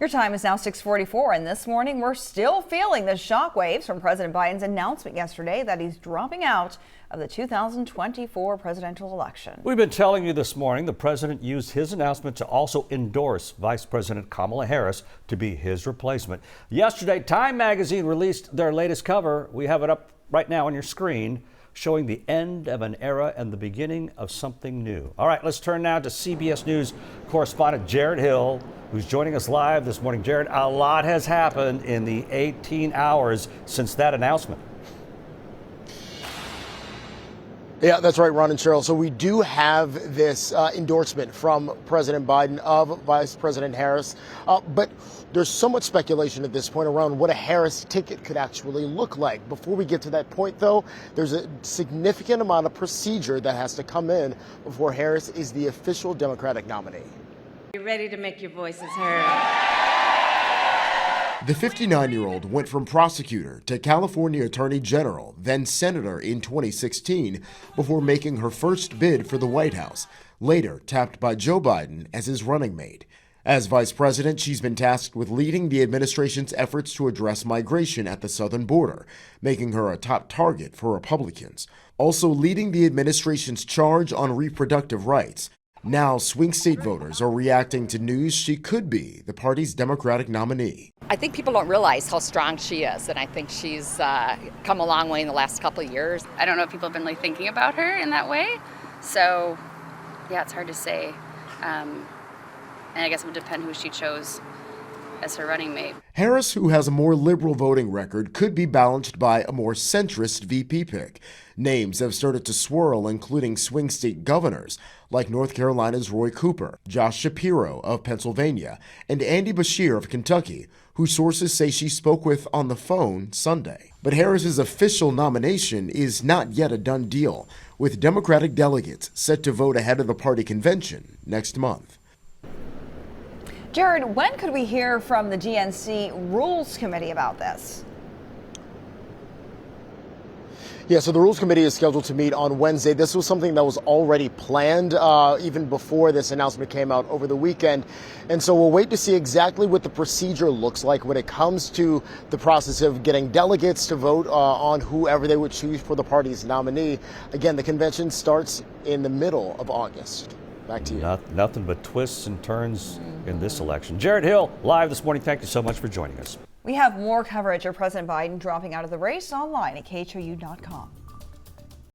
Your time is now 6:44, and this morning we're still feeling the shockwaves from President Biden's announcement yesterday that he's dropping out of the 2024 presidential election. We've been telling you this morning the president used his announcement to also endorse Vice President Kamala Harris to be his replacement. Yesterday, Time magazine released their latest cover. We have it up right now on your screen, showing the end of an era and the beginning of something new. All right, let's turn now to CBS News correspondent Jared Hill, who's joining us live this morning. Jared, a lot has happened in the 18 hours since that announcement. Yeah, that's right, Ron and Cheryl. So we do have this endorsement from President Biden of Vice President Harris. But there's so much speculation at this point around what a Harris ticket could actually look like. Before we get to that point, though, there's a significant amount of procedure that has to come in before Harris is the official Democratic nominee. You're ready to make your voices heard. The 59-year-old went from prosecutor to California Attorney General, then Senator in 2016, before making her first bid for the White House, later tapped by Joe Biden as his running mate. As vice president, she's been tasked with leading the administration's efforts to address migration at the southern border, making her a top target for Republicans. Also leading the administration's charge on reproductive rights. Now, swing state voters are reacting to news she could be the party's Democratic nominee. I think people don't realize how strong she is, and I think she's come a long way in the last couple of years. I don't know if people have been really thinking about her in that way, so yeah, it's hard to say. And I guess it would depend who she chose as her running mate. Harris, who has a more liberal voting record, could be balanced by a more centrist VP pick. Names have started to swirl, including swing state governors like North Carolina's Roy Cooper, Josh Shapiro of Pennsylvania, and Andy Beshear of Kentucky, who sources say she spoke with on the phone Sunday. But Harris's official nomination is not yet a done deal, with Democratic delegates set to vote ahead of the party convention next month. Jared, when could we hear from the DNC Rules Committee about this? Yeah, so the Rules Committee is scheduled to meet on Wednesday. This was something that was already planned even before this announcement came out over the weekend. And so we'll wait to see exactly what the procedure looks like when it comes to the process of getting delegates to vote on whoever they would choose for the party's nominee. Again, the convention starts in the middle of August. Back to you. Nothing but twists and turns in this election. Jared Hill, live this morning. Thank you so much for joining us. We have more coverage of President Biden dropping out of the race online at khou.com.